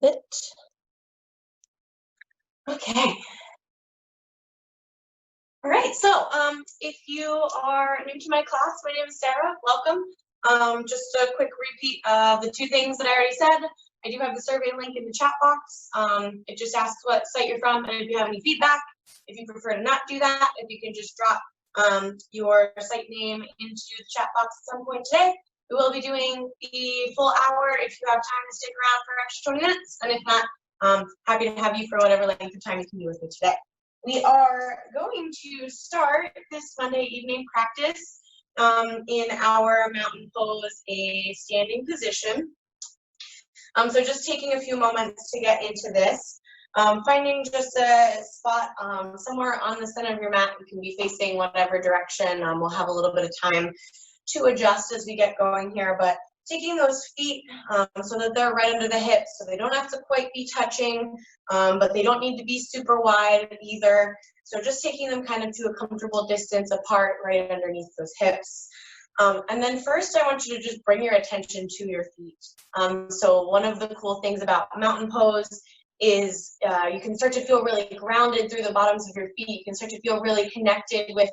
It. Okay. All right. So, if you are new to my class, my name is Sarah. Welcome. Just a quick repeat of the two things that I already said. I do have the survey link in the chat box. It just asks what site you're from and if you have any feedback. If you prefer to not do that, if you can just drop your site name into the chat box at some point today. We will be doing the full hour if you have time to stick around for an extra 20 minutes. And if not, happy to have you for whatever length of time you can be with me today. We are going to start this Monday evening practice in our mountain pose, a standing position. So just taking a few moments to get into this. Finding just a spot somewhere on the center of your mat. You can be facing whatever direction. We'll have a little bit of time to adjust as we get going here, but taking those feet so that they're right under the hips, so they don't have to quite be touching, but they don't need to be super wide either. So just taking them kind of to a comfortable distance apart right underneath those hips. And then first, I want you to just bring your attention to your feet. So one of the cool things about mountain pose is you can start to feel really grounded through the bottoms of your feet. You can start to feel really connected with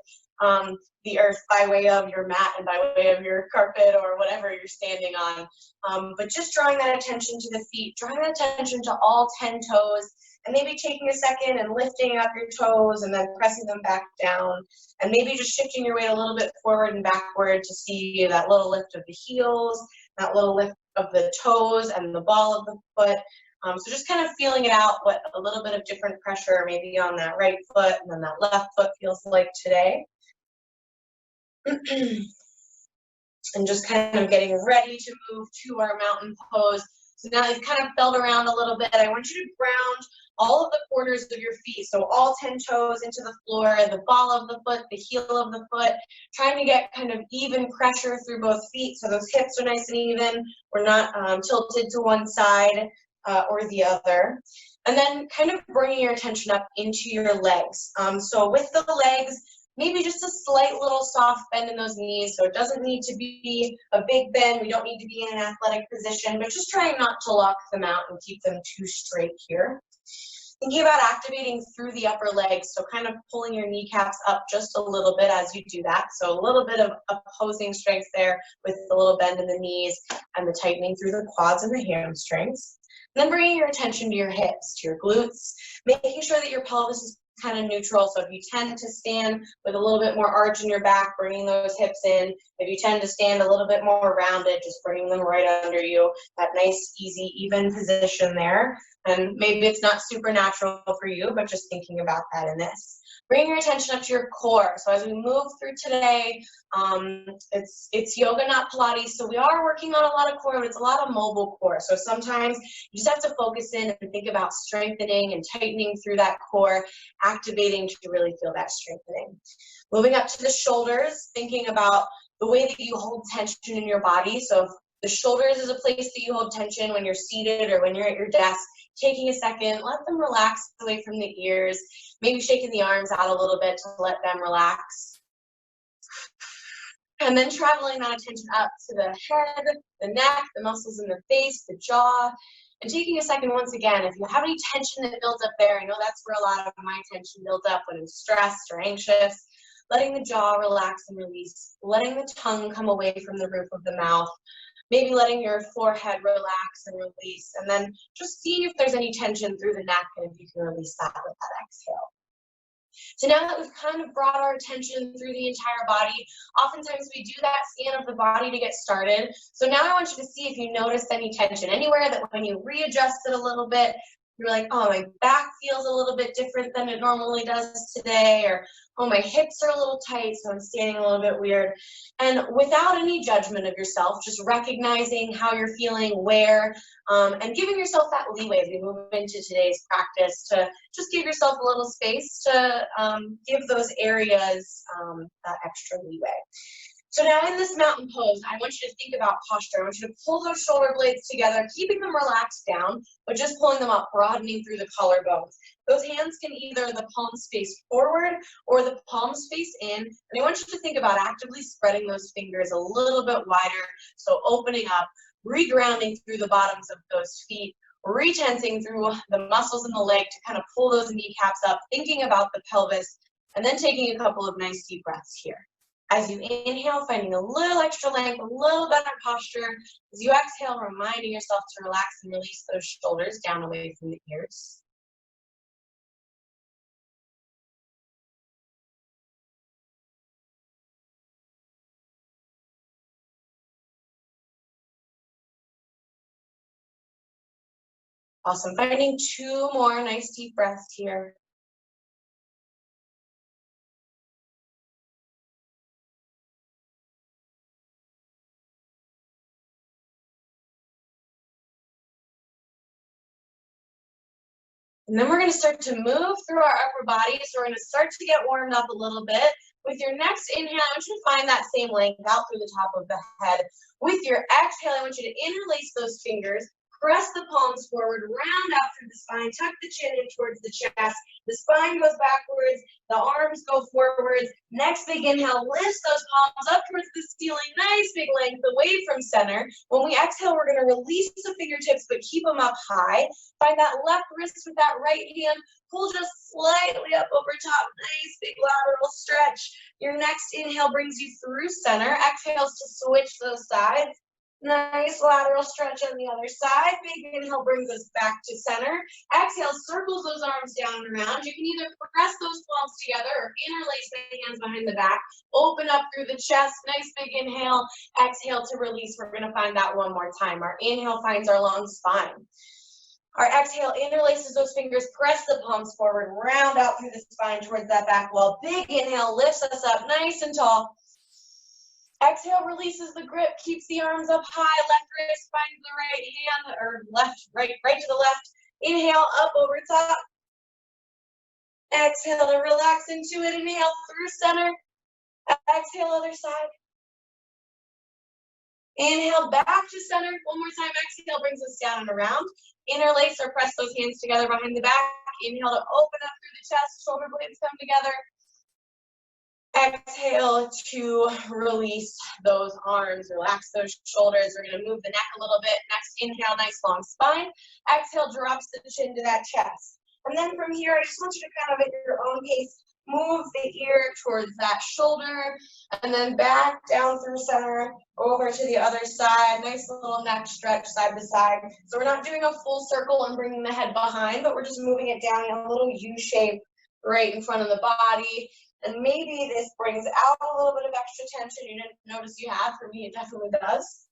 the earth by way of your mat and by way of your carpet or whatever you're standing on. But just drawing that attention to the feet, drawing that attention to all 10 toes, and maybe taking a second and lifting up your toes and then pressing them back down, and maybe just shifting your weight a little bit forward and backward to see that little lift of the heels, that little lift of the toes and the ball of the foot. So just kind of feeling it out, what a little bit of different pressure maybe on that right foot and then that left foot feels like today. And just kind of getting ready to move to our mountain pose. So now you've kind of felt around a little bit. I want you to ground all of the corners of your feet. So all 10 toes into the floor, the ball of the foot, the heel of the foot, trying to get kind of even pressure through both feet so those hips are nice and even. We're not tilted to one side or the other. And then kind of bringing your attention up into your legs. So with the legs, maybe just a slight little soft bend in those knees. So it doesn't need to be a big bend. We don't need to be in an athletic position, but just trying not to lock them out and keep them too straight here. Thinking about activating through the upper legs. So kind of pulling your kneecaps up just a little bit as you do that. So a little bit of opposing strength there with a little bend in the knees and the tightening through the quads and the hamstrings. And then bringing your attention to your hips, to your glutes, making sure that your pelvis is kind of neutral. So if you tend to stand with a little bit more arch in your back, bringing those hips in. If you tend to stand a little bit more rounded, just bringing them right under you. That nice, easy, even position there. And maybe it's not super natural for you, but just thinking about that in this. Bring your attention up to your core. So as we move through today, it's yoga, not Pilates. So we are working on a lot of core, but it's a lot of mobile core. So sometimes you just have to focus in and think about strengthening and tightening through that core, activating to really feel that strengthening. Moving up to the shoulders, thinking about the way that you hold tension in your body. So if the shoulders is a place that you hold tension when you're seated or when you're at your desk, taking a second, let them relax away from the ears, maybe shaking the arms out a little bit to let them relax. And then traveling that attention up to the head, the neck, the muscles in the face, the jaw, and taking a second once again, if you have any tension that builds up there, I know that's where a lot of my tension builds up when I'm stressed or anxious, letting the jaw relax and release, letting the tongue come away from the roof of the mouth, maybe letting your forehead relax and release, and then just seeing if there's any tension through the neck and if you can release that with that exhale. So now that we've kind of brought our attention through the entire body, oftentimes we do that scan of the body to get started. So now I want you to see if you noticed any tension anywhere that when you readjust it a little bit, you're like, oh, my back feels a little bit different than it normally does today, or oh, my hips are a little tight, so I'm standing a little bit weird. And without any judgment of yourself, just recognizing how you're feeling, where, and giving yourself that leeway as we move into today's practice to just give yourself a little space to give those areas that extra leeway. So now in this mountain pose, I want you to think about posture. I want you to pull those shoulder blades together, keeping them relaxed down, but just pulling them up, broadening through the collarbones. Those hands can either the palms face forward or the palms face in. And I want you to think about actively spreading those fingers a little bit wider. So opening up, regrounding through the bottoms of those feet, retensing through the muscles in the leg to kind of pull those kneecaps up, thinking about the pelvis, and then taking a couple of nice deep breaths here. As you inhale, finding a little extra length, a little better posture. As you exhale, reminding yourself to relax and release those shoulders down away from the ears. Awesome. Finding 2 more nice deep breaths here. And then we're going to start to move through our upper body. So we're going to start to get warmed up a little bit. With your next inhale, I want you to find that same length out through the top of the head. With your exhale, I want you to interlace those fingers, press the palms forward, round out through the spine, tuck the chin in towards the chest. The spine goes backwards, the arms go forwards. Next big inhale, lift those palms up towards the ceiling, nice big length away from center. When we exhale, we're going to release the fingertips, but keep them up high. Find that left wrist with that right hand. Pull just slightly up over top. Nice big lateral stretch. Your next inhale brings you through center. Exhales to switch those sides. Nice lateral stretch on the other side. Big inhale brings us back to center. Exhale circles those arms down and around. You can either press those palms together or interlace the hands behind the back. Open up through the chest. Nice big inhale. Exhale to release. We're going to find that one more time. Our inhale finds our long spine. Our exhale interlaces those fingers, press the palms forward, round out through the spine towards that back wall. Big inhale lifts us up nice and tall. Exhale releases the grip, keeps the arms up high, left wrist finds the right hand, or right to the left. Inhale up over top. Exhale to relax into it, inhale through center. Exhale other side. Inhale back to center. One more time. Exhale brings us down and around. Interlace or press those hands together behind the back. Inhale to open up through the chest. Shoulder blades come together. Exhale to release those arms. Relax those shoulders. We're going to move the neck a little bit. Next inhale, nice long spine. Exhale drops the chin to that chest. And then from here, I just want you to kind of at your own pace move the ear towards that shoulder, and then back down through center, over to the other side. Nice little neck stretch side to side. So we're not doing a full circle and bringing the head behind, but we're just moving it down in a little U shape right in front of the body. And maybe this brings out a little bit of extra tension you didn't notice you had. For me, it definitely does.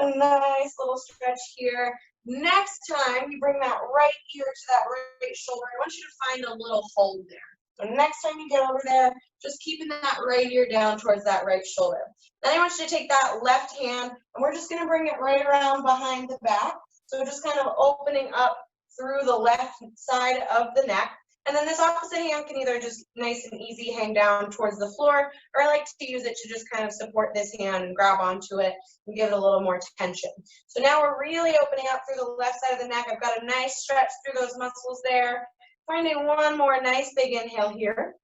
A nice little stretch here. Next time you bring that right ear to that right shoulder, I want you to find a little hold there. So next time you get over there, just keeping that right ear down towards that right shoulder. Then I want you to take that left hand, and we're just going to bring it right around behind the back. So just kind of opening up through the left side of the neck. And then this opposite hand can either just nice and easy hang down towards the floor, or I like to use it to just kind of support this hand and grab onto it and give it a little more tension. So now we're really opening up through the left side of the neck. I've got a nice stretch through those muscles there. Finding one more nice big inhale here.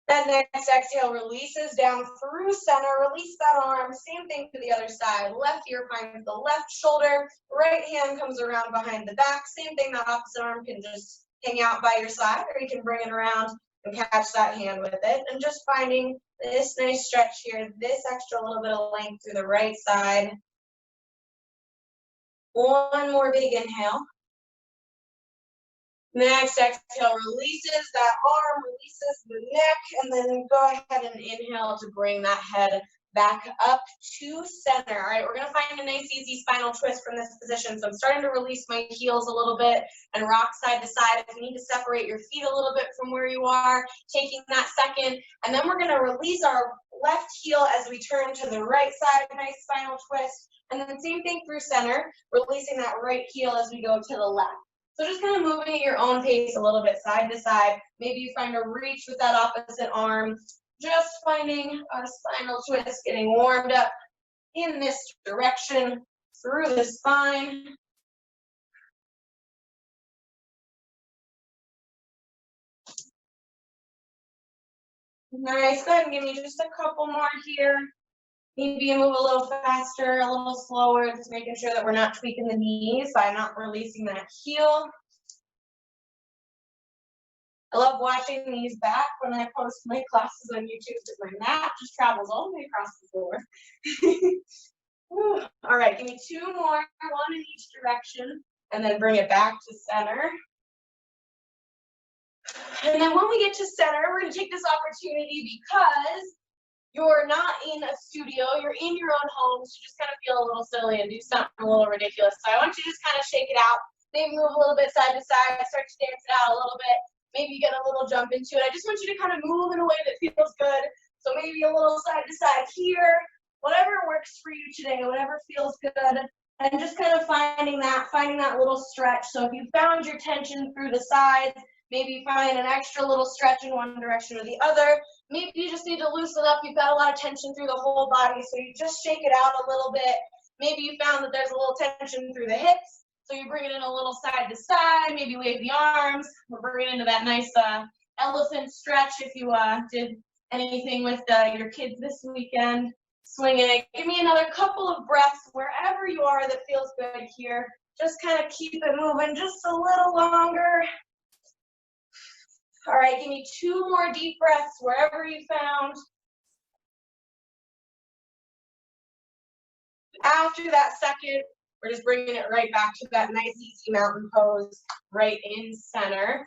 That next exhale releases down through center. Release that arm. Same thing to the other side. Left ear finds the left shoulder. Right hand comes around behind the back. Same thing, that opposite arm can just hang out by your side, or you can bring it around and catch that hand with it. And just finding this nice stretch here, this extra little bit of length through the right side. One more big inhale. Next exhale releases that arm, releases the neck, and then go ahead and inhale to bring that head back up to center. All right, we're going to find a nice easy spinal twist from this position. So I'm starting to release my heels a little bit and rock side to side. If you need to separate your feet a little bit from where you are, taking that second. And then we're going to release our left heel as we turn to the right side, nice spinal twist. And then same thing through center, releasing that right heel as we go to the left. So just kind of moving at your own pace a little bit side to side. Maybe you find a reach with that opposite arm. Just finding a spinal twist, getting warmed up in this direction through the spine. Nice. Go ahead and give me just a couple more here. Maybe you move a little faster, a little slower, just making sure that we're not tweaking the knees by not releasing that heel. I love watching these back when I post my classes on YouTube because my mat just travels all the way across the floor. All right, give me 2 more, 1 in each direction, and then bring it back to center. And then when we get to center, we're gonna take this opportunity because you're not in a studio, you're in your own home, so just kind of feel a little silly and do something a little ridiculous. So I want you to just kind of shake it out, maybe move a little bit side to side, start to dance it out a little bit, maybe get a little jump into it. I just want you to kind of move in a way that feels good. So maybe a little side to side here, whatever works for you today, whatever feels good. And just kind of finding that little stretch. So if you found your tension through the sides, maybe find an extra little stretch in one direction or the other. Maybe you just need to loosen up. You've got a lot of tension through the whole body, so you just shake it out a little bit. Maybe you found that there's a little tension through the hips, so you bring it in a little side to side. Maybe wave the arms. We're bringing into that nice elephant stretch if you did anything with your kids this weekend. Swing it. Give me another couple of breaths wherever you are that feels good here. Just kind of keep it moving just a little longer. All right, give me 2 more deep breaths wherever you found. After that second, we're just bringing it right back to that nice easy mountain pose right in center.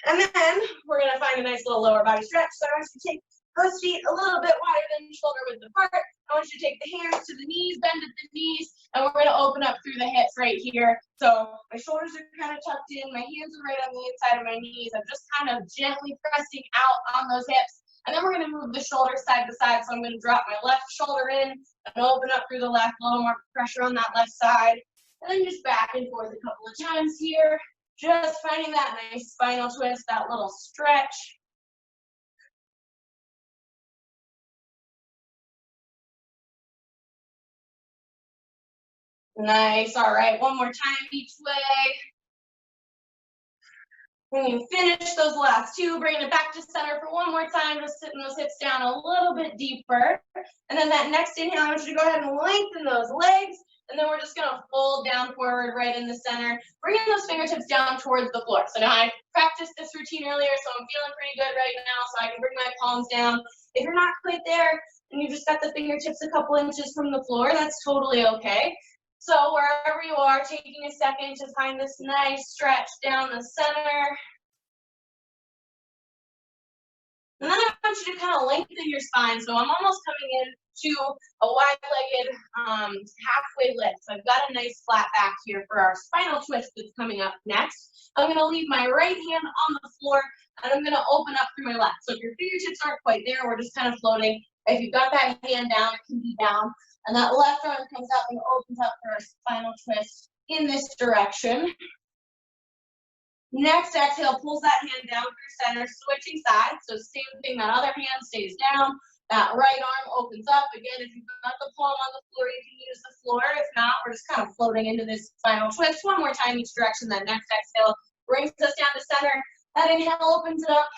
And then we're gonna find a nice little lower body stretch. So I want you to take those feet a little bit wider than shoulder width apart. I want you to take the hands to the knees, bend at the knees, and we're gonna open up through the hips right here. So my shoulders are kind of tucked in, my hands are right on the inside of my knees. I'm just kind of gently pressing out on those hips. And then we're gonna move the shoulders side to side. So I'm gonna drop my left shoulder in and open up through the left, a little more pressure on that left side. And then just back and forth a couple of times here. Just finding that nice spinal twist, that little stretch. Nice, all right, one more time each way. When you finish those last 2, bringing it back to center for one more time, just sitting those hips down a little bit deeper. And then that next inhale, I want you to go ahead and lengthen those legs. And then we're just gonna fold down forward right in the center, bringing those fingertips down towards the floor. So now I practiced this routine earlier, so I'm feeling pretty good right now, so I can bring my palms down. If you're not quite there and you just got the fingertips a couple inches from the floor, that's totally okay. So wherever you are, taking a second to find this nice stretch down the center. And then I want you to kind of lengthen your spine. So I'm almost coming in to a wide-legged halfway lift. So I've got a nice flat back here for our spinal twist that's coming up next. I'm going to leave my right hand on the floor, and I'm going to open up through my left. So if your fingertips aren't quite there, we're just kind of floating. If you've got that hand down, it can be down. And that left arm comes up and opens up for a spinal twist in this direction. Next exhale, pulls that hand down through center, switching sides. So same thing, that other hand stays down. That right arm opens up. Again, if you've got the palm on the floor, you can use the floor. If not, we're just kind of floating into this spinal twist. One more time each direction. That next exhale brings us down to center. That inhale opens it up.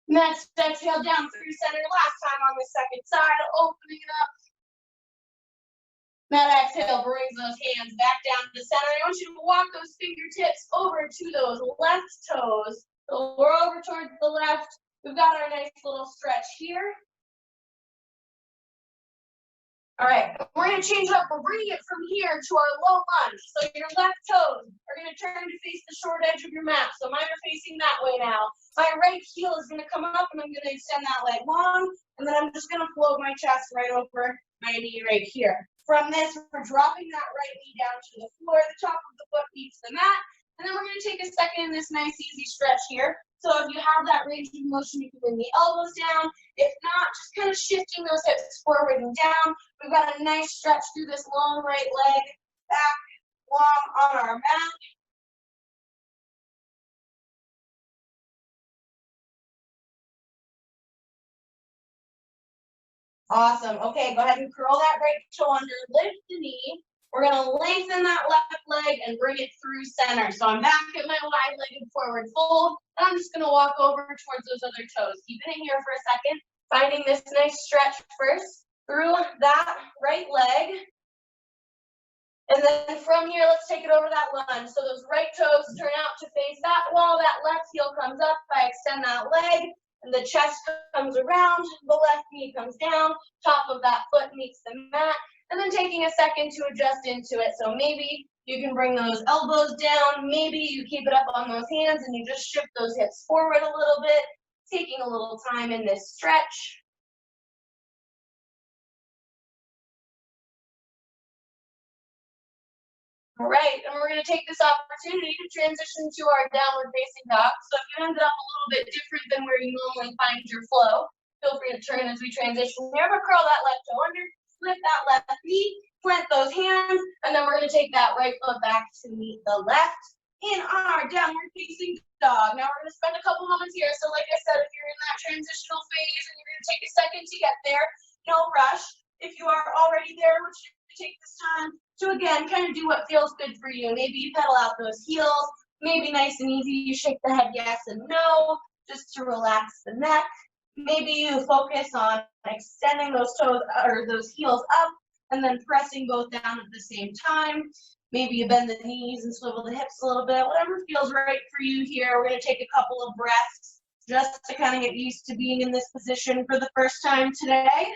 Next exhale down through center. Last time on the second side, opening it up. That exhale brings those hands back down to center. I want you to walk those fingertips over to those left toes. So we're over towards the left. We've got our nice little stretch here. All right, we're gonna change up. We're bringing it from here to our low lunge. So your left toes are gonna turn to face the short edge of your mat. So mine are facing that way now. My right heel is gonna come up and I'm gonna extend that leg long. And then I'm just gonna float my chest right over my knee right here. From this, we're dropping that right knee down to the floor. The top of the foot meets the mat. And then we're gonna take a second in this nice easy stretch here. So if you have that range of motion, you can bring the elbows down. If not, just kind of shifting those hips forward and down. We've got a nice stretch through this long right leg, back long on our mat. Awesome. Okay, go ahead and curl that right toe under, lift the knee. We're gonna lengthen that left leg and bring it through center. So I'm back at my wide-legged forward fold, and I'm just gonna walk over towards those other toes. Keep it in here for a second. Finding this nice stretch first through that right leg. And then from here, let's take it over that lunge. So those right toes turn out to face that wall, that left heel comes up, I extend that leg, and the chest comes around, the left knee comes down, top of that foot meets the mat, and then taking a second to adjust into it. So maybe you can bring those elbows down, maybe you keep it up on those hands and you just shift those hips forward a little bit, taking a little time in this stretch. All right, and we're going to take this opportunity to transition to our downward facing dog. So if you ended up a little bit different than where you normally find your flow, feel free to turn as we transition here, but curl that left toe under, lift that left knee, plant those hands, and then we're going to take that right foot back to meet the left in our downward facing dog. Now we're going to spend a couple moments here. So like I said, if you're in that transitional phase and you're going to take a second to get there, no rush. If you are already there, we're just going to take this time to, again, kind of do what feels good for you. Maybe you pedal out those heels, maybe nice and easy, you shake the head yes and no, just to relax the neck. Maybe you focus on extending those toes or those heels up and then pressing both down at the same time. Maybe you bend the knees and swivel the hips a little bit, whatever feels right for you here. We're going to take a couple of breaths just to kind of get used to being in this position for the first time today.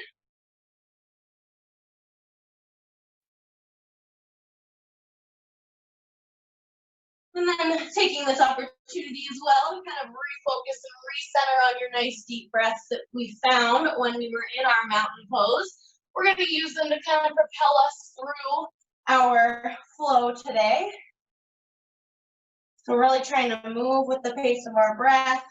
And then taking this opportunity as well to kind of refocus and recenter on your nice deep breaths that we found when we were in our mountain pose. We're going to use them to kind of propel us through our flow today. So we're really trying to move with the pace of our breath,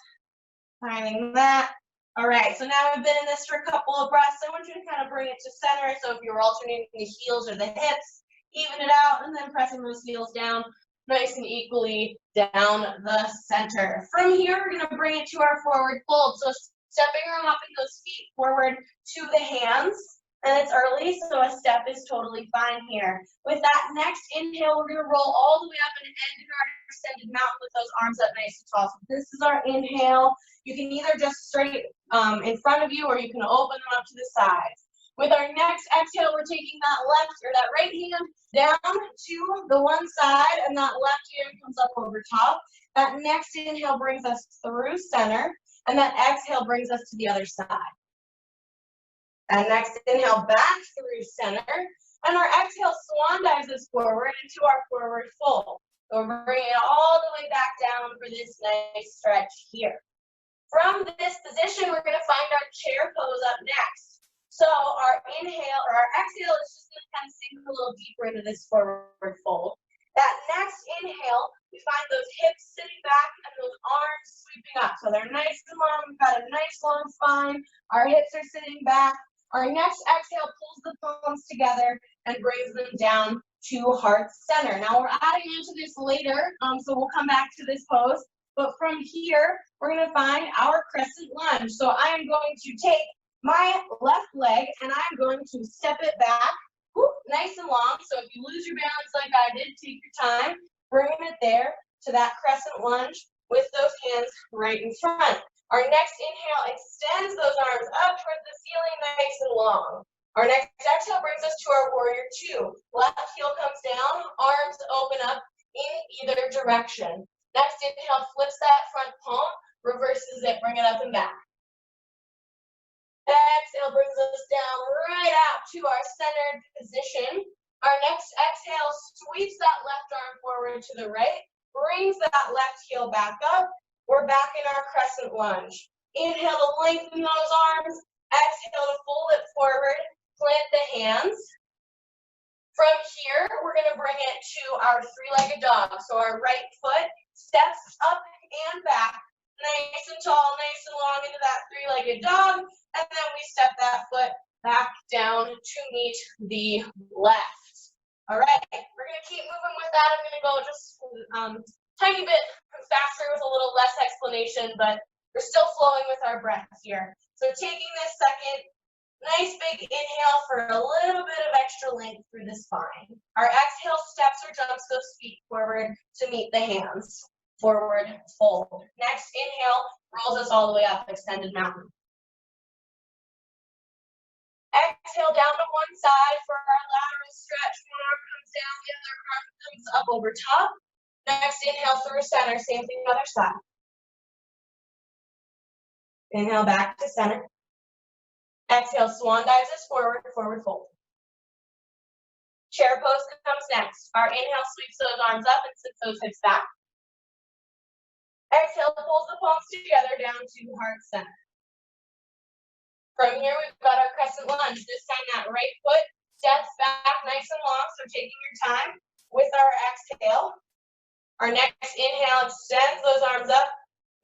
finding that. All right, so now we've been in this for a couple of breaths. I want you to kind of bring it to center. So if you're alternating the heels or the hips, even it out, and then pressing those heels down nice and equally down the center. From here, we're going to bring it to our forward fold. So stepping or hopping those feet forward to the hands. And it's early, so a step is totally fine here. With that next inhale, we're going to roll all the way up and end in our extended mountain with those arms up nice and tall. So this is our inhale. You can either just straight in front of you or you can open them up to the sides. With our next exhale, we're taking that left or that right hand down to the one side and that left hand comes up over top. That next inhale brings us through center and that exhale brings us to the other side. And next inhale back through center and our exhale swan dives us forward into our forward fold. So we're bringing it all the way back down for this nice stretch here. From this position, we're going to find our chair pose up next. So our inhale or our exhale is just going to kind of sink a little deeper into this forward fold. That next inhale, we find those hips sitting back and those arms sweeping up. So they're nice and long. We've got a nice long spine. Our hips are sitting back. Our next exhale pulls the palms together and brings them down to heart center. Now we're adding into this later, so we'll come back to this pose. But from here, we're going to find our crescent lunge. So I am going to take my left leg and I'm going to step it back, whoop, nice and long. So if you lose your balance like I did, take your time, bringing it there to that crescent lunge with those hands right in front. Our next inhale extends those arms up towards the ceiling nice and long. Our next exhale brings us to our warrior two. Left heel comes down, arms open up in either direction. Next inhale flips that front palm, reverses it, bring it up and back. Exhale brings us down right out to our centered position. Our next exhale sweeps that left arm forward to the right, brings that left heel back up. We're back in our crescent lunge. Inhale to lengthen those arms. Exhale to fold it forward. Plant the hands. From here, we're going to bring it to our three-legged dog. So our right foot steps up and back, nice and tall, nice and long into that three-legged dog. And then we step that foot back down to meet the left. All right, we're going to keep moving with that. I'm going to go just tiny bit faster with a little less explanation, but we're still flowing with our breaths here. So taking this second, nice big inhale for a little bit of extra length through the spine. Our exhale steps or jumps those feet forward to meet the hands. Forward fold. Next inhale rolls us all the way up, extended mountain. Exhale down to one side for our lateral stretch. One arm comes down, the other arm comes up over top. Next, inhale through center, same thing other side. Inhale back to center. Exhale, swan dives us forward, forward fold. Chair pose comes next. Our inhale sweeps those arms up and sits those hips back. Exhale, pulls the palms together down to heart center. From here, we've got our crescent lunge. This time that right foot steps back nice and long, so taking your time with our exhale. Our next inhale extends those arms up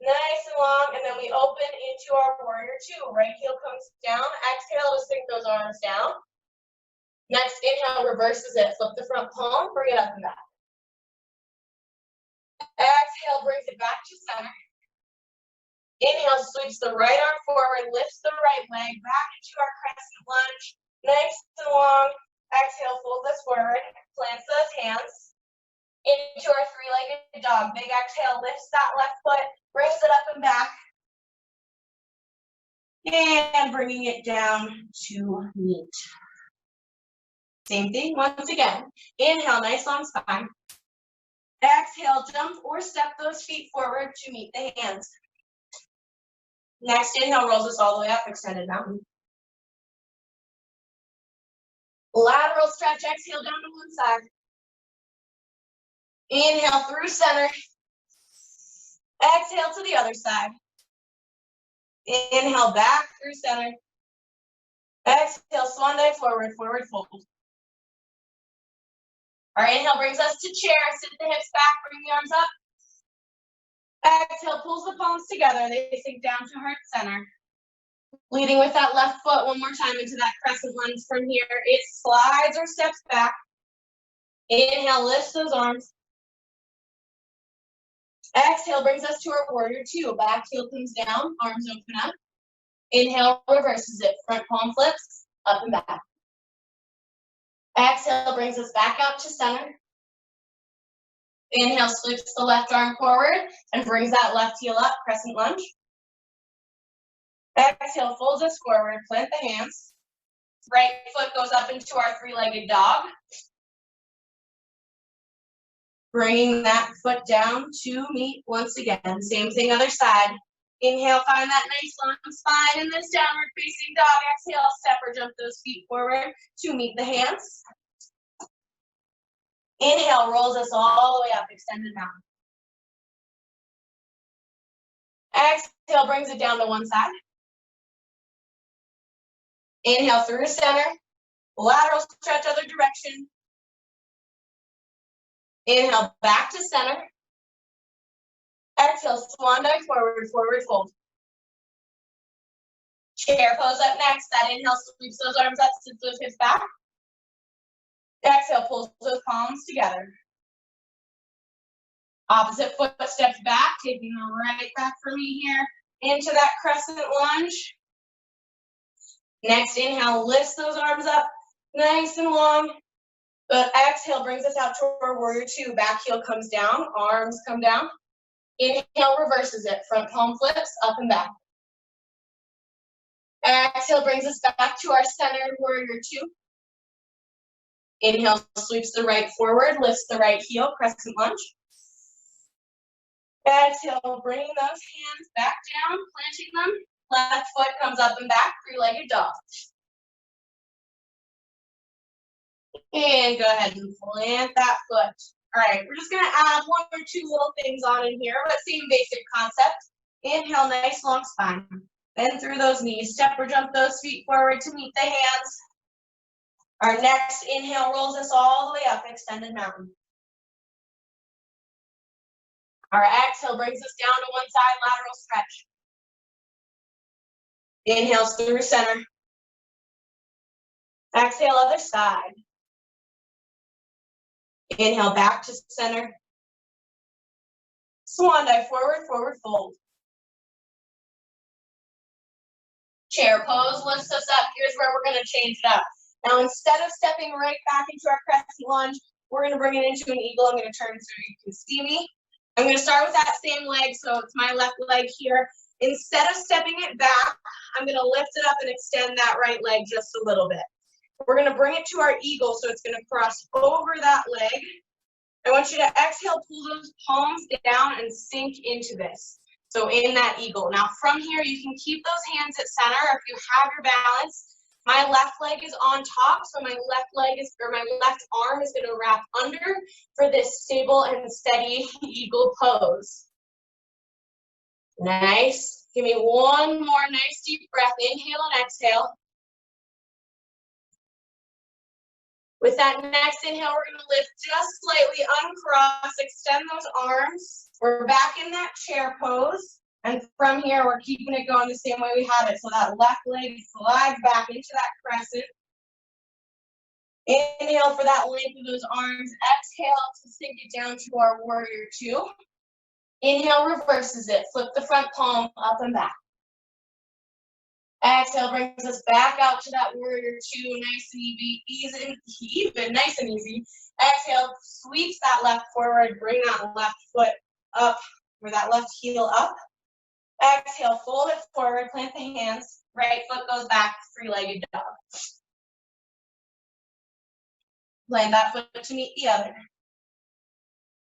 nice and long, and then we open into our warrior two. Right heel comes down, exhale to sink those arms down. Next inhale reverses it, flip the front palm, bring it up and back. Exhale brings it back to center. Inhale sweeps the right arm forward, lifts the right leg back into our crescent lunge, nice and long. Exhale, folds us forward, plants those hands into our three-legged dog. Big exhale, lifts that left foot, brings it up and back. And bringing it down to meet. Same thing once again. Inhale, nice long spine. Exhale, jump or step those feet forward to meet the hands. Next inhale rolls us all the way up, extended mountain. Lateral stretch, exhale down to one side. Inhale through center. Exhale to the other side. Inhale back through center. Exhale, swan dive forward, forward fold. Our inhale brings us to chair. Sit the hips back, bring the arms up. Exhale, pulls the palms together. They sink down to heart center. Leading with that left foot one more time into that crescent lunge. From here, it slides or steps back. Inhale, lifts those arms. Exhale brings us to our warrior two. Back heel comes down, arms open up. Inhale, reverses it. Front palm flips, up and back. Exhale brings us back out to center. Inhale, sweeps the left arm forward and brings that left heel up, crescent lunge. Exhale, folds us forward, plant the hands. Right foot goes up into our three-legged dog. Bringing that foot down to meet once again. Same thing, other side. Inhale, find that nice long spine in this downward facing dog. Exhale, step or jump those feet forward to meet the hands. Inhale, rolls us all the way up, extended mountain. Exhale, brings it down to one side. Inhale through center, lateral stretch other direction. Inhale back to center. Exhale, swan dive forward, forward fold. Chair pose up next. That inhale sweeps those arms up, sits those hips back. Exhale, pulls those palms together. Opposite foot steps back, taking the right back for me here into that crescent lunge. Next inhale, lifts those arms up nice and long. But exhale brings us out to our warrior two. Back heel comes down, arms come down. Inhale reverses it, front palm flips, up and back. Exhale brings us back to our centered warrior two. Inhale sweeps the right forward, lifts the right heel, crescent lunge. Exhale, bringing those hands back down, planting them. Left foot comes up and back, three-legged dog. And go ahead and plant that foot. All right, we're just gonna add one or two little things on in here, but same basic concept. Inhale, nice long spine. Bend through those knees, step or jump those feet forward to meet the hands. Our next inhale rolls us all the way up, extended mountain. Our exhale brings us down to one side, lateral stretch. Inhale through center. Exhale, other side. Inhale back to center. Swan dive forward, forward fold. Chair pose lifts us up. Here's where we're going to change it up. Now, instead of stepping right back into our crescent lunge, we're going to bring it into an eagle. I'm going to turn so you can see me. I'm going to start with that same leg. So it's my left leg here. Instead of stepping it back, I'm gonna lift it up and extend that right leg just a little bit. We're gonna bring it to our eagle, so it's gonna cross over that leg. I want you to exhale, pull those palms down and sink into this. So in that eagle. Now from here, you can keep those hands at center if you have your balance. My left leg is on top, so my left arm is gonna wrap under for this stable and steady eagle pose. Nice. Give me one more nice deep breath. Inhale and exhale. With that next inhale, we're going to lift just slightly, uncross, extend those arms. We're back in that chair pose. And from here, we're keeping it going the same way we had it. So that left leg slides back into that crescent. Inhale for that length of those arms. Exhale to sink it down to our warrior two. Inhale reverses it. Flip the front palm up and back. Exhale brings us back out to that warrior two, nice and even, nice and easy. Exhale sweeps that left forward, bring that left foot up, or that left heel up. Exhale, fold it forward, plant the hands, right foot goes back, three-legged dog. Plant that foot to meet the other.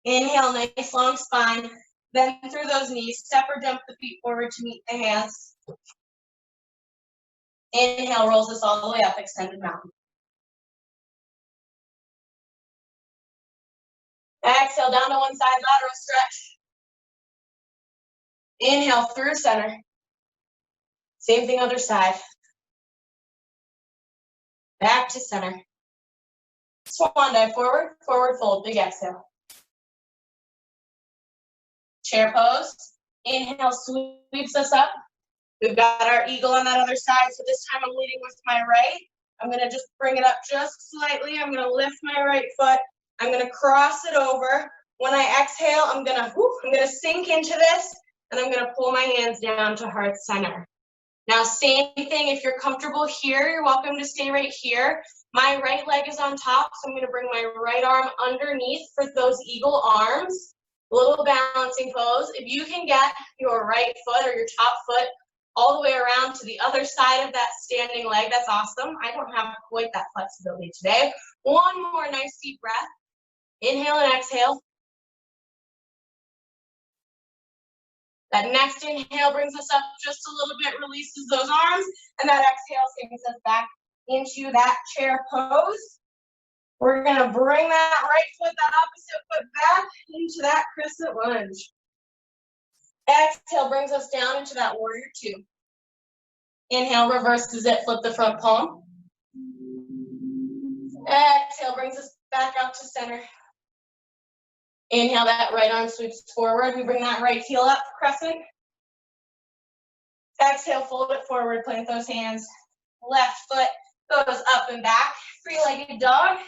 Inhale, nice long spine, bend through those knees, step or jump the feet forward to meet the hands. Inhale, rolls us all the way up, extended mountain. Exhale, down to one side, lateral stretch. Inhale, through center. Same thing, other side. Back to center. Swan dive forward, forward fold, big exhale. Chair pose. Inhale, sweeps us up. We've got our eagle on that other side, so this time I'm leading with my right. I'm gonna just bring it up just slightly. I'm gonna lift my right foot. I'm gonna cross it over. When I exhale, I'm gonna sink into this, and I'm gonna pull my hands down to heart center. Now, same thing, if you're comfortable here, you're welcome to stay right here. My right leg is on top, so I'm gonna bring my right arm underneath for those eagle arms. A little balancing pose. If you can get your right foot or your top foot all the way around to the other side of that standing leg, that's awesome. I don't have quite that flexibility today. One more nice deep breath. Inhale and exhale. That next inhale brings us up just a little bit, releases those arms, and that exhale sinks us back into that chair pose. We're gonna bring that right foot, that opposite foot back into that crescent lunge. Exhale brings us down into that warrior two. Inhale reverses it, flip the front palm. Exhale brings us back out to center. Inhale, that right arm sweeps forward. We bring that right heel up, crescent. Exhale, fold it forward, plant those hands. Left foot goes up and back, three-legged dog.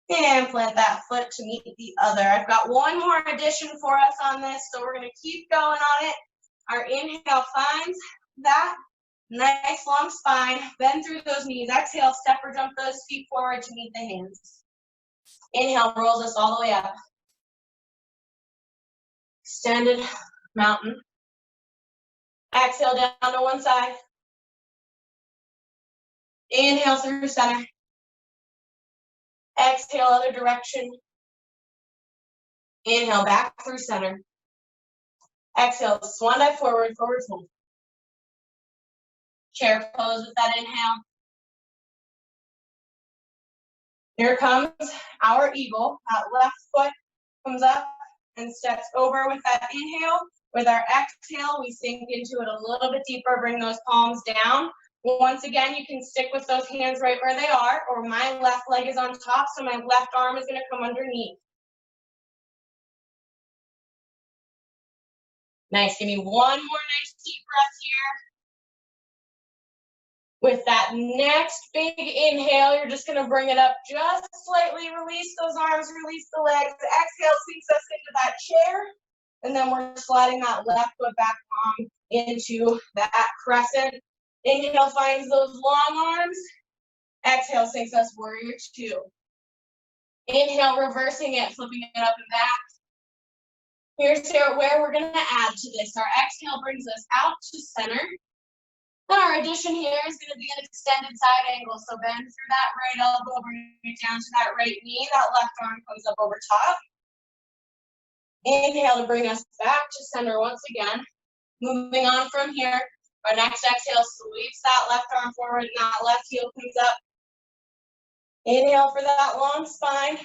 And plant that foot to meet the other. I've got one more addition for us on this, so we're gonna keep going on it. Our inhale finds that nice long spine, bend through those knees. Exhale, step or jump those feet forward to meet the hands. Inhale rolls us all the way up. Extended mountain. Exhale down to one side. Inhale through center. Exhale other direction. Inhale back through center. Exhale, swan dive forward, forward fold. Chair pose with that inhale. Here comes our eagle. That left foot comes up and steps over with that inhale. With our exhale, we sink into it a little bit deeper, bring those palms down. Once again, you can stick with those hands right where they are, or my left leg is on top, so my left arm is gonna come underneath. Nice, give me one more nice deep breath here. With that next big inhale, you're just gonna bring it up just slightly, release those arms, release the legs. Exhale sinks us into that chair, and then we're sliding that left foot back on into that crescent. Inhale finds those long arms. Exhale sinks us warrior two. Inhale, reversing it, flipping it up and back. Here's where we're gonna add to this. Our exhale brings us out to center. Then our addition here is gonna be an extended side angle. So bend through that right elbow, bring it down to that right knee. That left arm comes up over top. Inhale to bring us back to center once again. Moving on from here, our next exhale sweeps that left arm forward and that left heel comes up. Inhale for that long spine.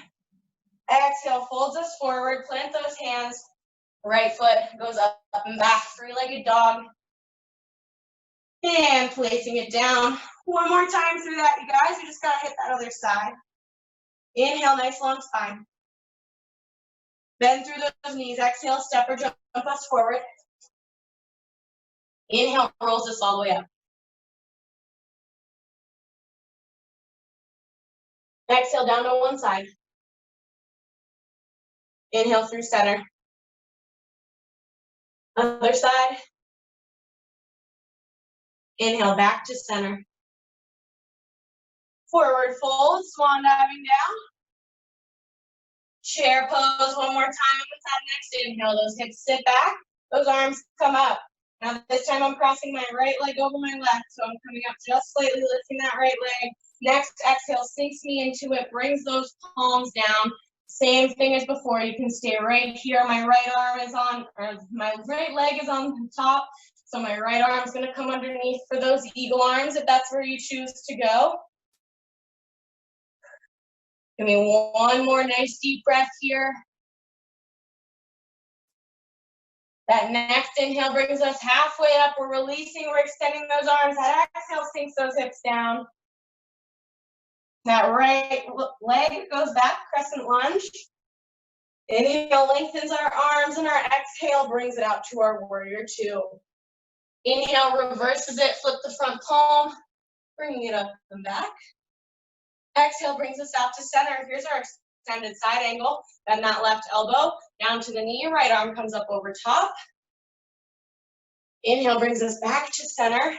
Exhale, folds us forward, plant those hands. Right foot goes up and back, three-legged dog. And placing it down. One more time through that, you guys. You just gotta hit that other side. Inhale, nice long spine. Bend through those knees. Exhale, step or jump us forward. Inhale, rolls us all the way up. Exhale, down to one side. Inhale through center. Other side. Inhale, back to center. Forward fold, swan diving down. Chair pose one more time with that next inhale. Those hips sit back, those arms come up. Now this time I'm crossing my right leg over my left, so I'm coming up just slightly, lifting that right leg. Next exhale sinks me into it, brings those palms down. Same thing as before, you can stay right here. My right arm is on, or my right leg is on top, so my right arm is gonna come underneath for those eagle arms if that's where you choose to go. Give me one more nice deep breath here. That next inhale brings us halfway up. We're releasing, we're extending those arms. That exhale sinks those hips down. That right leg goes back, crescent lunge. Inhale lengthens our arms, and our exhale brings it out to our warrior two. Inhale reverses it, flip the front palm, bringing it up and back. Exhale brings us out to center. Here's our extended side angle. Bend that left elbow down to the knee. Right arm comes up over top. Inhale brings us back to center.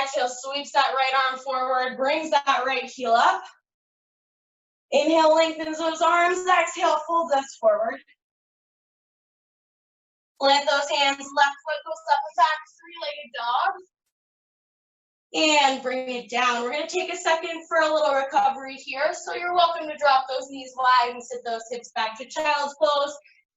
Exhale sweeps that right arm forward, brings that right heel up. Inhale lengthens those arms. Exhale folds us forward. Plant those hands. Left foot goes up and back, three-legged dog. And bring it down. We're going to take a second for a little recovery here. So you're welcome to drop those knees wide and sit those hips back to child's pose.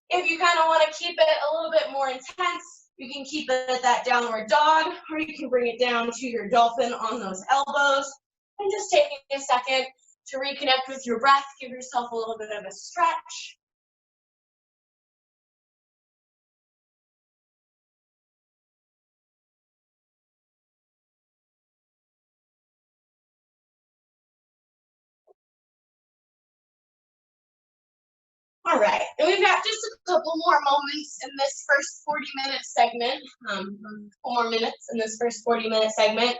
If you kind of want to keep it a little bit more intense, you can keep it at that downward dog, or you can bring it down to your dolphin on those elbows. And just taking a second to reconnect with your breath, give yourself a little bit of a stretch. All right, and we've got just a couple more moments in this first 40-minute segment, more minutes in this first 40-minute segment.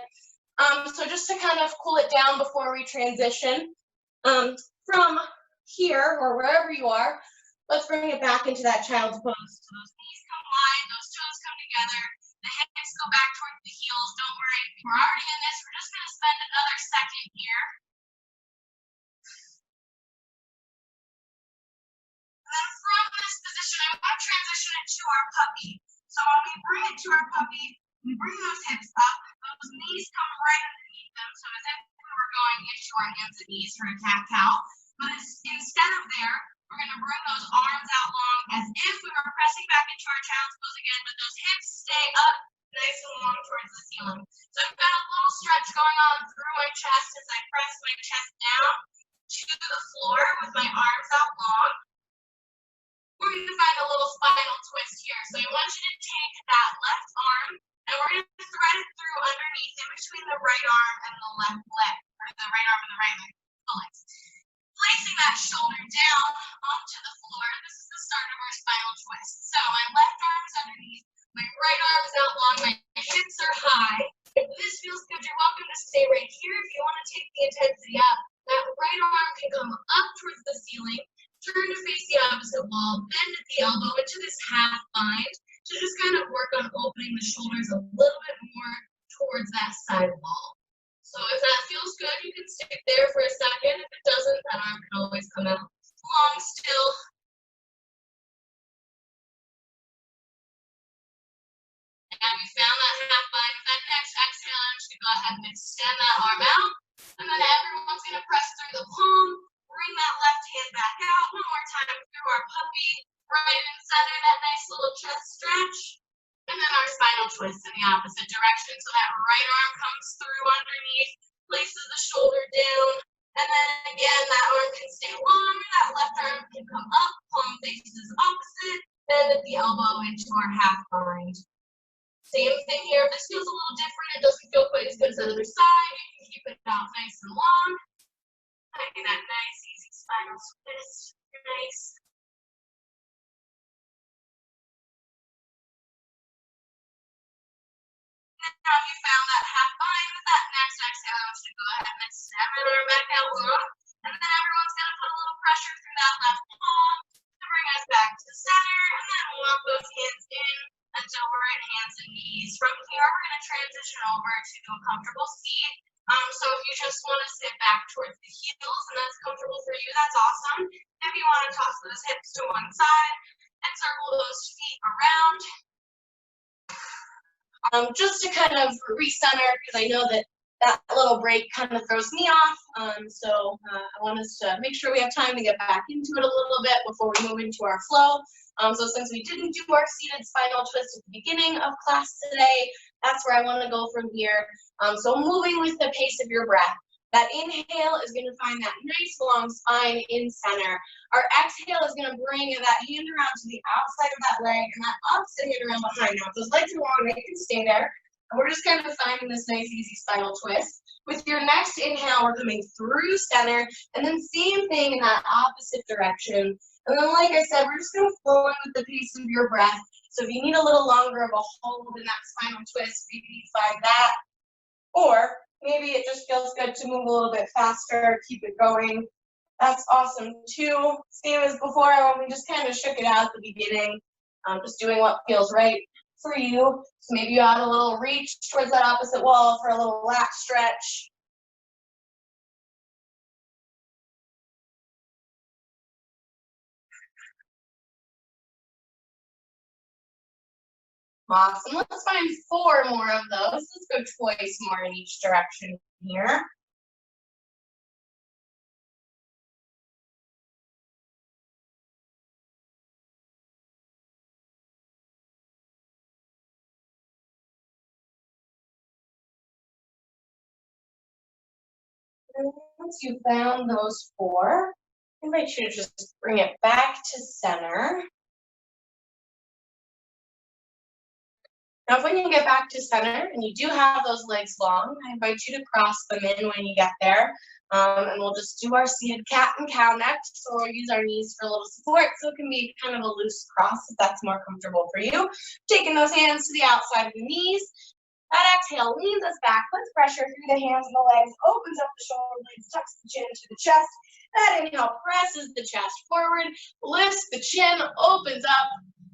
So just to kind of cool it down before we transition, from here or wherever you are, let's bring it back into that child's pose. So those knees come wide, those toes come together, the hips go back towards the heels. Don't worry, we're already in this. We're just going to spend another second here. And then from this position, I want to transition it to our puppy. So when we bring it to our puppy, we bring those hips up, those knees come right underneath them, so as if we were going into our hands and knees for a cat-cow. But instead of there, we're going to bring those arms out long as if we were pressing back into our child's pose again, but those hips stay up nice and long towards the ceiling. So I've got a little stretch going on through my chest as I press my chest down to the floor with my arms out long. We're going to find a little spinal twist here. So I want you to take that left arm and we're going to thread it through underneath in between the right arm and the left leg, or the right arm and the right leg. Placing that shoulder down onto the floor, this is the start of our spinal twist. So my left arm is underneath, my right arm is out long, my hips are high. If this feels good, you're welcome to stay right here. If you want to take the intensity up, that right arm can come up towards the ceiling, turn to face the opposite wall, bend at the elbow into this half bind to just kind of work on opening the shoulders a little bit more towards that side wall. So if that feels good, you can stick there for a second. If it doesn't, that arm can always come out long still. ahead and extend that arm out. And then everyone's going to press through the palm. Bring that left hand back out. One more time through our puppy. Right in center, that nice little chest stretch. And then our spinal twist in the opposite direction. So that right arm comes through underneath, places the shoulder down. And then again, that arm can stay longer. That left arm can come up, palm faces opposite. Bend at the elbow into our half bind. Same thing here. If this feels a little different, it doesn't feel quite as good as the other side, you can keep it out nice and long. Finding that nice, easy spinal twist. Nice. Now you found that half bind with that next exhale, I want you to go ahead and extend that arm back out long. And then everyone's going to put a little pressure through that left palm to bring us back to center. And then walk those hands in until we're at hands and knees. From here, we're going to transition over to a comfortable seat. So if you just want to sit back towards the heels and that's comfortable for you, that's awesome. If you want to toss those hips to one side and circle those feet around. Just to kind of recenter, because I know that little break kind of throws me off. So I want us to make sure we have time to get back into it a little bit before we move into our flow. So since we didn't do our seated spinal twist at the beginning of class today, that's where I want to go from here. So moving with the pace of your breath. That inhale is going to find that nice long spine in center. Our exhale is going to bring that hand around to the outside of that leg and that opposite hand around behind. Now, if those legs are long, they can stay there. And we're just kind of finding this nice, easy spinal twist. With your next inhale, we're coming through center, and then same thing in that opposite direction. And then, like I said, we're just going to flow in with the pace of your breath. So if you need a little longer of a hold in that spinal twist, maybe you find that. Or maybe it just feels good to move a little bit faster, keep it going. That's awesome too. Same as before when we just kind of shook it out at the beginning. Just doing what feels right for you. So maybe you add a little reach towards that opposite wall for a little lat stretch. Awesome. Let's find 4 more of those. Let's go twice more in each direction here. And once you've found those 4, I invite you to just bring it back to center. Now, when you get back to center and you do have those legs long, I invite you to cross them in when you get there. And we'll just do our seated cat and cow next. So we'll use our knees for a little support. So it can be kind of a loose cross if that's more comfortable for you. Taking those hands to the outside of the knees. That exhale leans us back, puts pressure through the hands and the legs, opens up the shoulder blades, tucks the chin to the chest. That inhale presses the chest forward, lifts the chin, opens up,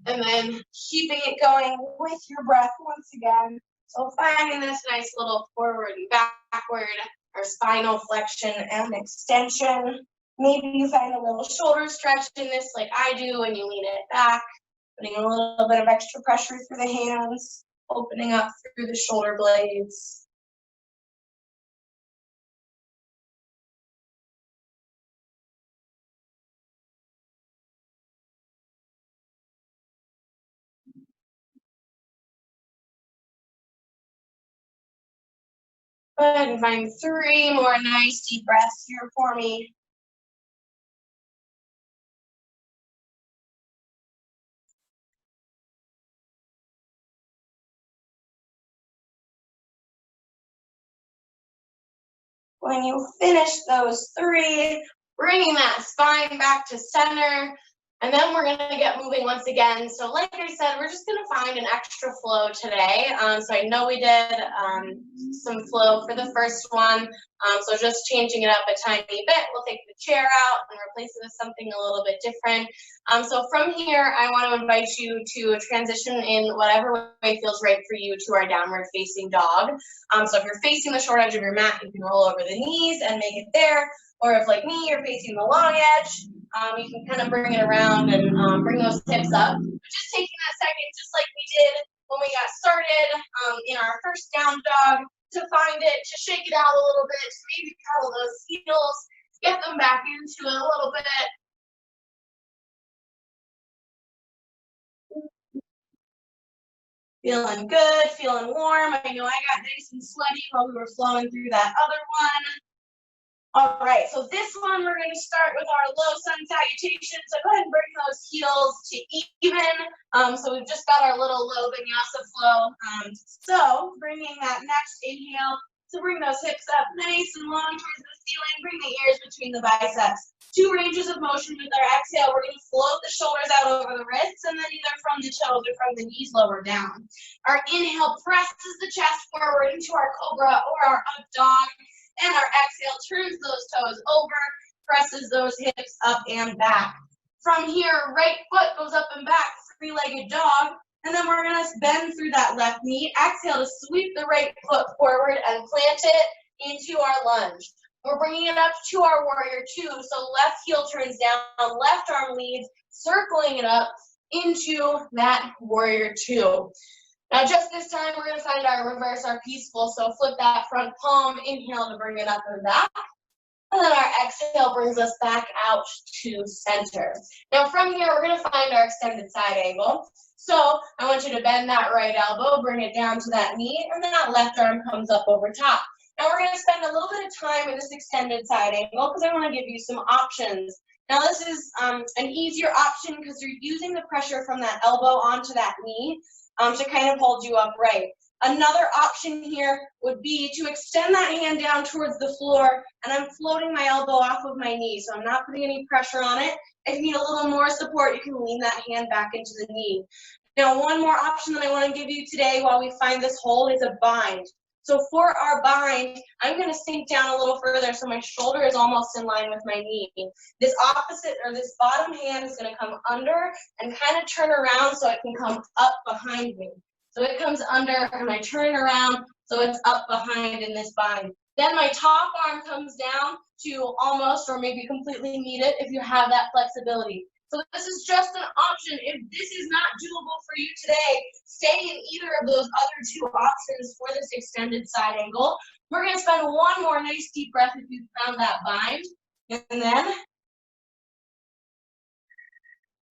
and then keeping it going with your breath once again. So finding this nice little forward and backward, our spinal flexion and extension. Maybe you find a little shoulder stretch in this like I do when you lean it back, putting a little bit of extra pressure through the hands, opening up through the shoulder blades. Go ahead and find 3 more nice deep breaths here for me. When you finish those 3, bringing that spine back to center, and then we're gonna get moving once again. So like I said, we're just gonna find an extra flow today. So I know we did some flow for the first one. So just changing it up a tiny bit. We'll take the chair out and replace it with something a little bit different. So from here, I want to invite you to transition in whatever way feels right for you to our downward facing dog. So if you're facing the short edge of your mat, you can roll over the knees and make it there. Or if like me, you're facing the long edge, you can kind of bring it around and bring those hips up. But just taking that second, just like we did when we got started in our first down dog, to find it, to shake it out a little bit, to maybe pedal those heels, get them back into it a little bit. Feeling good, feeling warm. I know I got nice and sweaty while we were flowing through that other one. All right, so this one we're going to start with our low sun salutation. So go ahead and bring those heels to even. So we've just got our little low vinyasa flow. So bringing that next inhale to bring those hips up nice and long towards the ceiling. Bring the ears between the biceps. 2 ranges of motion with our exhale. We're going to float the shoulders out over the wrists and then either from the toes or from the knees lower down. Our inhale presses the chest forward into our cobra or our up dog. And our exhale turns those toes over, presses those hips up and back. From here, right foot goes up and back, 3-legged dog. And then we're going to bend through that left knee. Exhale to sweep the right foot forward and plant it into our lunge. We're bringing it up to our warrior 2. So left heel turns down, left arm leads, circling it up into that warrior 2. Now, just this time, we're going to find our reverse, our peaceful. So flip that front palm, inhale to bring it up and back. And then our exhale brings us back out to center. Now, from here, we're going to find our extended side angle. So I want you to bend that right elbow, bring it down to that knee, and then that left arm comes up over top. Now, we're going to spend a little bit of time in this extended side angle because I want to give you some options. Now, this is an easier option because you're using the pressure from that elbow onto that knee. To kind of hold you upright. Another option here would be to extend that hand down towards the floor, and I'm floating my elbow off of my knee, so I'm not putting any pressure on it. If you need a little more support, you can lean that hand back into the knee. Now, one more option that I want to give you today while we find this hold is a bind. So for our bind, I'm going to sink down a little further so my shoulder is almost in line with my knee. This opposite or this bottom hand is going to come under and kind of turn around so it can come up behind me. So it comes under and I turn around so it's up behind in this bind. Then my top arm comes down to almost or maybe completely meet it if you have that flexibility. So this is just an option. If this is not doable for you today, stay in either of those other 2 options for this extended side angle. We're going to spend one more nice deep breath if you found that bind. And then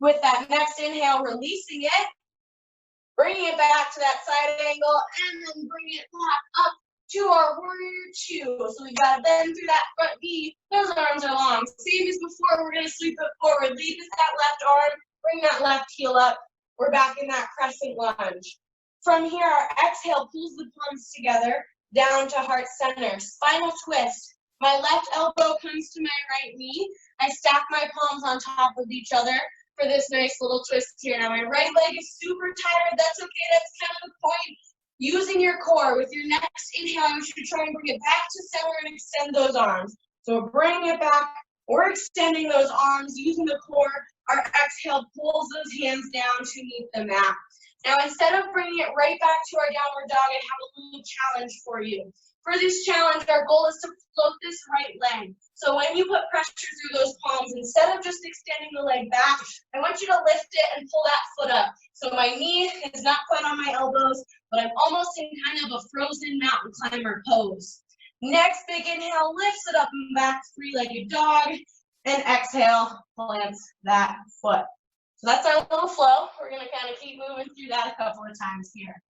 with that next inhale, releasing it, bringing it back to that side angle, and then bring it back up to our warrior 2. So we've got to bend through that front knee. Those arms are long. Same as before, we're going to sweep it forward. Lead with that left arm. Bring that left heel up. We're back in that crescent lunge. From here, our exhale pulls the palms together down to heart center. Spinal twist. My left elbow comes to my right knee. I stack my palms on top of each other for this nice little twist here. Now, my right leg is super tired. That's okay. That's kind of the point. Using your core, with your next inhale, I want you to try and bring it back to center and extend those arms. So we're bringing it back, we're extending those arms, using the core. Our exhale pulls those hands down to meet the mat. Now, instead of bringing it right back to our downward dog, I have a little challenge for you. For this challenge, our goal is to float this right leg. So when you put pressure through those palms, instead of just extending the leg back, I want you to lift it and pull that foot up. So my knee is not quite on my elbows, but I'm almost in kind of a frozen mountain climber pose. Next big inhale, lifts it up and back, 3-legged dog, and exhale, plants that foot. So that's our little flow. We're going to kind of keep moving through that a couple of times here.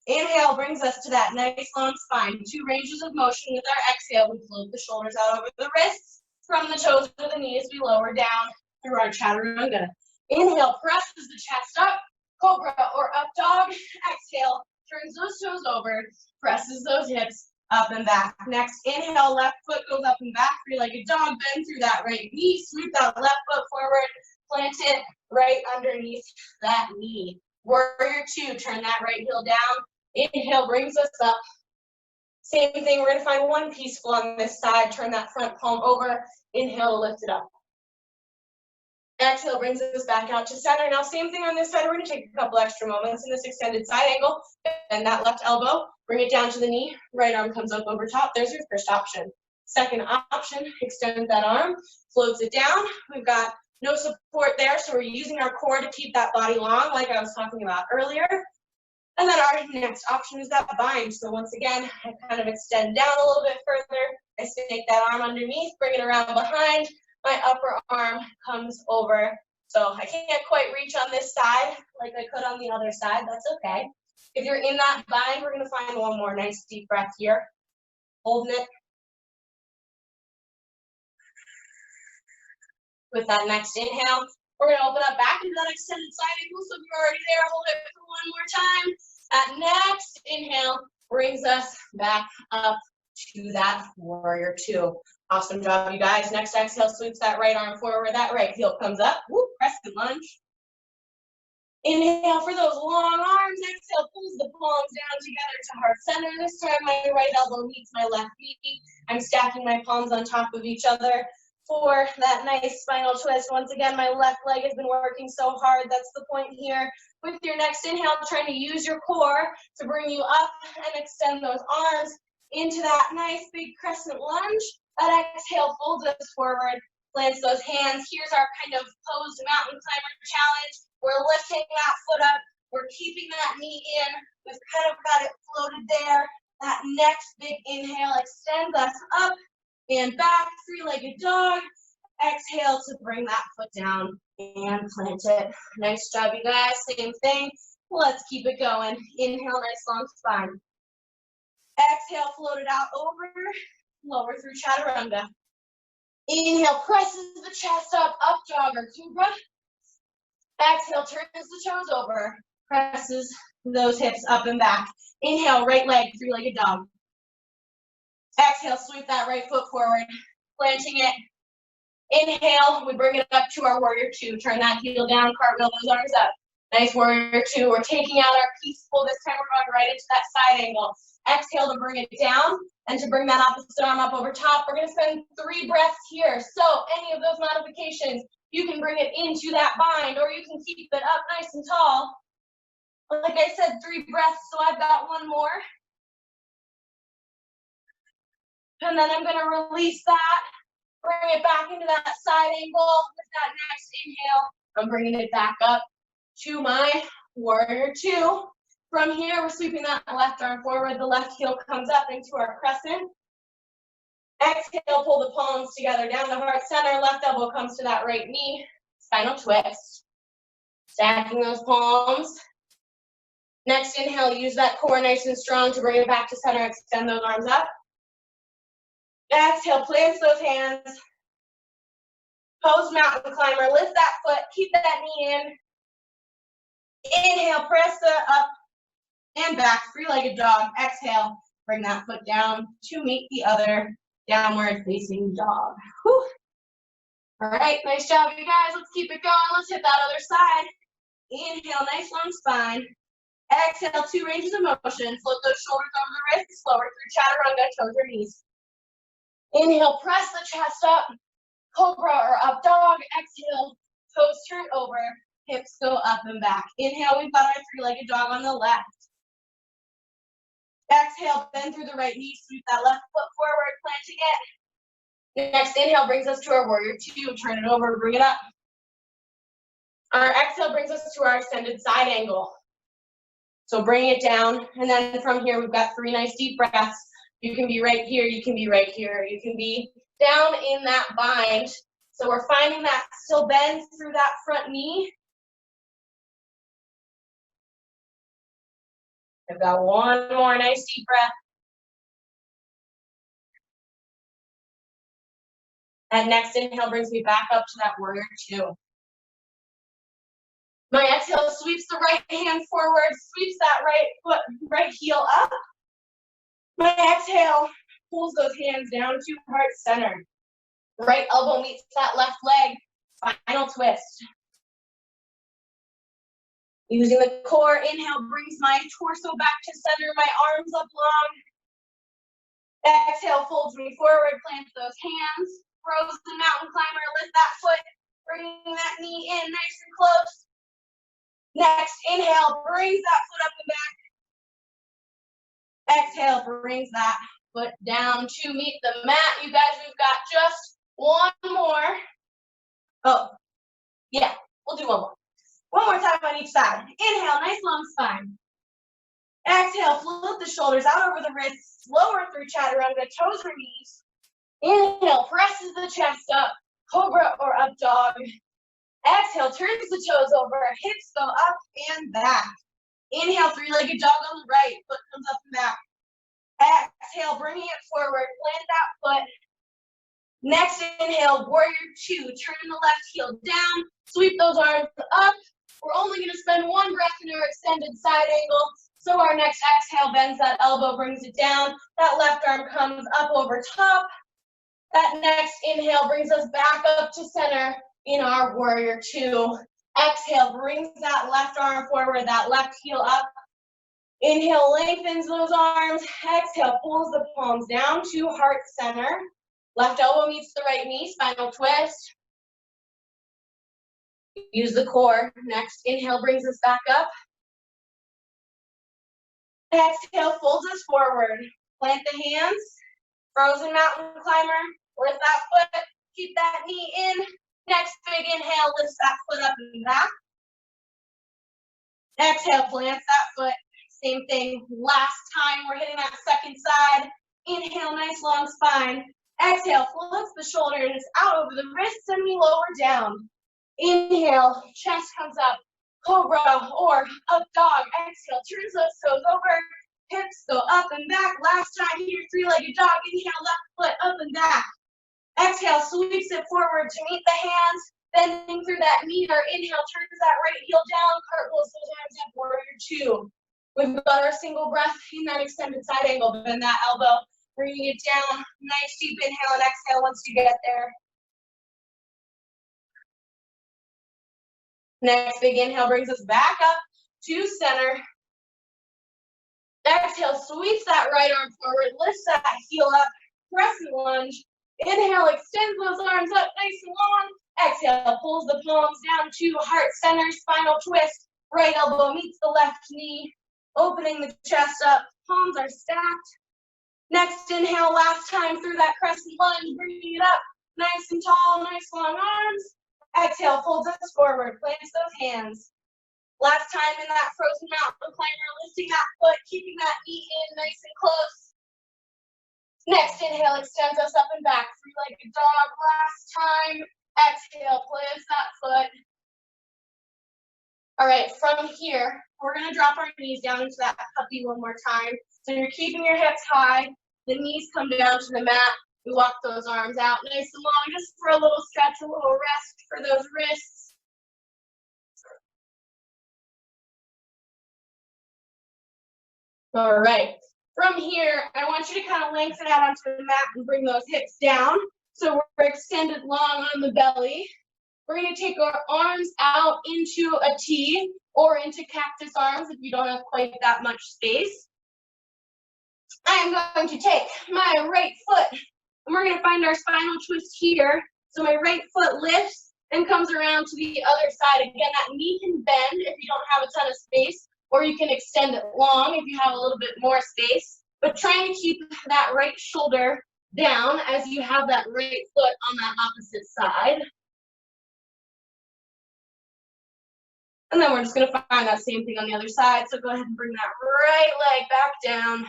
Inhale brings us to that nice long spine. 2 ranges of motion with our exhale. We float the shoulders out over the wrists, from the toes to the knees. We lower down through our chaturanga. Inhale, presses the chest up, cobra or up dog. Exhale, turns those toes over, presses those hips up and back. Next, inhale, left foot goes up and back, 3-legged dog. Bend through that right knee, sweep that left foot forward, plant it right underneath that knee. Warrior 2, turn that right heel down. Inhale brings us up. Same thing, we're going to find one peaceful on this side. Turn that front palm over. Inhale to lift it up. Exhale brings us back out to center. Now, same thing on this side. We're going to take a couple extra moments in this extended side angle. Bend that left elbow. Bring it down to the knee. Right arm comes up over top. There's your first option. Second option, extend that arm. Floats it down. We've got no support there, so we're using our core to keep that body long, like I was talking about earlier. And then our next option is that bind. So once again, I kind of extend down a little bit further. I snake that arm underneath, bring it around behind. My upper arm comes over. So I can't quite reach on this side like I could on the other side. That's okay. If you're in that bind, we're going to find one more nice deep breath here. Holding it. With that next inhale, we're going to open up back into that extended side angle. So if you're already there, hold it for one more time. That next inhale brings us back up to that warrior two. Awesome job, you guys. Next exhale, sweeps that right arm forward. That right heel comes up. Woo, crescent lunge. Inhale for those long arms. Exhale, pulls the palms down together to heart center. This time, my right elbow meets my left knee. I'm stacking my palms on top of each other for that nice spinal twist. Once again, my left leg has been working so hard. That's the point here. With your next inhale, trying to use your core to bring you up and extend those arms into that nice big crescent lunge. That exhale folds us forward, plants those hands. Here's our kind of posed mountain climber challenge. We're lifting that foot up. We're keeping that knee in. We've kind of got it floated there. That next big inhale extends us up and back, three-legged dog. Exhale to bring that foot down and plant it. Nice job, you guys. Same thing. Let's keep it going. Inhale, nice long spine. Exhale, float it out over, lower through chaturanga. Inhale, presses the chest up dog or cobra. Exhale, turns the toes over, presses those hips up and back. Inhale, right leg, three-legged dog. Exhale, sweep that right foot forward, planting it. Inhale, we bring it up to our warrior two. Turn that heel down, cartwheel those arms up. Nice warrior two. We're taking out our peaceful. This time we're going right into that side angle. Exhale to bring it down and to bring that opposite arm up over top. We're going to spend 3 breaths here. So any of those modifications, you can bring it into that bind or you can keep it up nice and tall. Like I said, 3 breaths, so I've got one more. And then I'm going to release that, bring it back into that side angle. With that next inhale, I'm bringing it back up to my warrior two. From here, we're sweeping that left arm forward. The left heel comes up into our crescent. Exhale, pull the palms together down to heart center. Left elbow comes to that right knee. Spinal twist. Stacking those palms. Next inhale, use that core nice and strong to bring it back to center. Extend those arms up. Exhale, plant those hands. Pose mountain climber. Lift that foot. Keep that knee in. Inhale, press the up and back. Three-legged dog. Exhale, bring that foot down to meet the other downward facing dog. Whew. All right, nice job, you guys. Let's keep it going. Let's hit that other side. Inhale, nice long spine. Exhale, 2 ranges of motion. Float those shoulders over the wrists. Lower through chaturanga, toes or knees. Inhale, press the chest up. Cobra or up dog. Exhale, toes turn over. Hips go up and back. Inhale, we've got our 3-legged dog on the left. Exhale, bend through the right knee, sweep that left foot forward, planting it. Next inhale brings us to our warrior two. Turn it over, bring it up. Our exhale brings us to our extended side angle. So bring it down, and then from here, we've got 3 nice deep breaths. You can be right here, you can be right here, you can be down in that bind. So we're finding that still bend through that front knee. I've got one more nice deep breath. That next inhale brings me back up to that warrior two. My exhale sweeps the right hand forward, sweeps that right foot, right heel up. My exhale pulls those hands down to heart center. Right elbow meets that left leg, final twist. Using the core, inhale brings my torso back to center, my arms up long. Exhale folds me forward, plant those hands. Frozen mountain climber, lift that foot, bringing that knee in nice and close. Next inhale brings that foot up and back. Exhale brings that foot down to meet the mat. You guys, we've got just one more. Oh, yeah, we'll do one more. One more time on each side. Inhale, nice long spine. Exhale, float the shoulders out over the wrists, lower through chaturanga, toes or knees. Inhale, presses the chest up, cobra or up dog. Exhale, turns the toes over, hips go up and back. Inhale, three-legged dog on the right, foot comes up and back. Exhale, bringing it forward, plant that foot. Next inhale, warrior two, turn the left heel down, sweep those arms up. We're only gonna spend one breath in our extended side angle. So our next exhale bends that elbow, brings it down. That left arm comes up over top. That next inhale brings us back up to center in our warrior two. Exhale, brings that left arm forward, that left heel up. Inhale, lengthens those arms. Exhale, pulls the palms down to heart center. Left elbow meets the right knee, spinal twist. Use the core. Next inhale brings us back up. Exhale, folds us forward. Plant the hands. Frozen mountain climber. Lift that foot. Keep that knee in. Next big inhale, lifts that foot up and back. Exhale, plants that foot. Same thing. Last time, we're hitting that second side. Inhale, nice long spine. Exhale, floats the shoulders out over the wrists and we lower down. Inhale, chest comes up, cobra or up dog. Exhale, turns those toes over, hips go up and back. Last time here, three-legged dog. Inhale, left foot up and back. Exhale, sweeps it forward to meet the hands, bending through that knee. Our inhale turns that right heel down, cartwheels those arms up, warrior two. We've got our single breath in that extended side angle, bend that elbow, bringing it down. Nice deep inhale and exhale once you get there. Next big inhale brings us back up to center. Exhale, sweeps that right arm forward, lifts that heel up, crescent lunge. Inhale, extends those arms up nice and long. Exhale, pulls the palms down to heart center, spinal twist. Right elbow meets the left knee, opening the chest up. Palms are stacked. Next inhale, last time through that crescent lunge, bringing it up. Nice and tall, nice long arms. Exhale, folds us forward, plants those hands. Last time in that frozen mountain climber, lifting that foot, keeping that knee in nice and close. Next inhale, extends us up and back, three-legged dog. Last time, exhale, plants that foot. All right, from here, we're gonna drop our knees down into that puppy one more time. So you're keeping your hips high, the knees come down to the mat. We walk those arms out nice and long, just for a little stretch, a little rest for those wrists. All right, from here, I want you to kind of lengthen out onto the mat and bring those hips down. So we're extended long on the belly. We're gonna take our arms out into a T or into cactus arms if you don't have quite that much space. I'm going to take my right foot and we're gonna find our spinal twist here. So my right foot lifts and comes around to the other side. Again, that knee can bend if you don't have a ton of space, or you can extend it long if you have a little bit more space. But trying to keep that right shoulder down as you have that right foot on that opposite side. And then we're just gonna find that same thing on the other side. So go ahead and bring that right leg back down.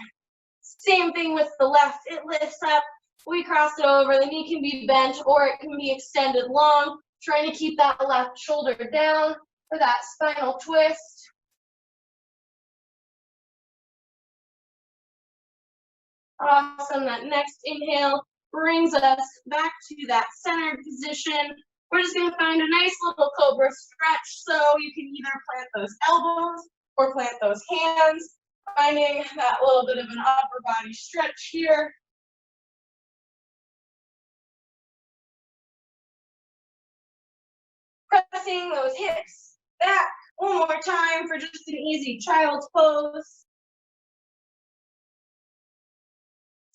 Same thing with the left, it lifts up, we cross it over, the knee can be bent or it can be extended long, trying to keep that left shoulder down for that spinal twist. Awesome, that next inhale brings us back to that centered position. We're just gonna find a nice little cobra stretch, so you can either plant those elbows or plant those hands, finding that little bit of an upper body stretch here. Pressing those hips back one more time for just an easy child's pose.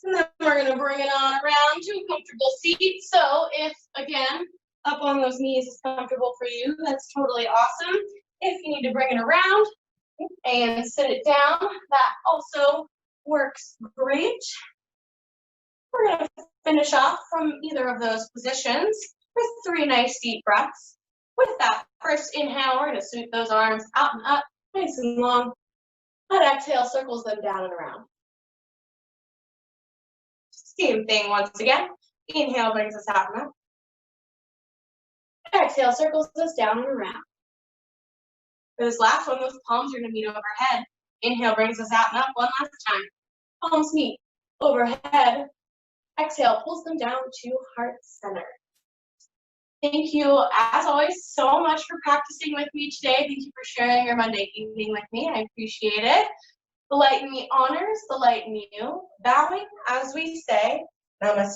And then we're gonna bring it on around to a comfortable seat. So if, again, up on those knees is comfortable for you, that's totally awesome. If you need to bring it around and sit it down, that also works great. We're gonna finish off from either of those positions with 3 nice deep breaths. With that first inhale, we're gonna sweep those arms out and up, nice and long. And exhale, circles them down and around. Same thing once again. Inhale brings us out and up. Exhale, circles us down and around. For this last one, those palms are going to meet overhead. Inhale brings us out and up one last time. Palms meet overhead. Exhale pulls them down to heart center. Thank you, as always, so much for practicing with me today. Thank you for sharing your Monday evening with me. I appreciate it. The light in me honors the light in you. Bowing as we say, namaste.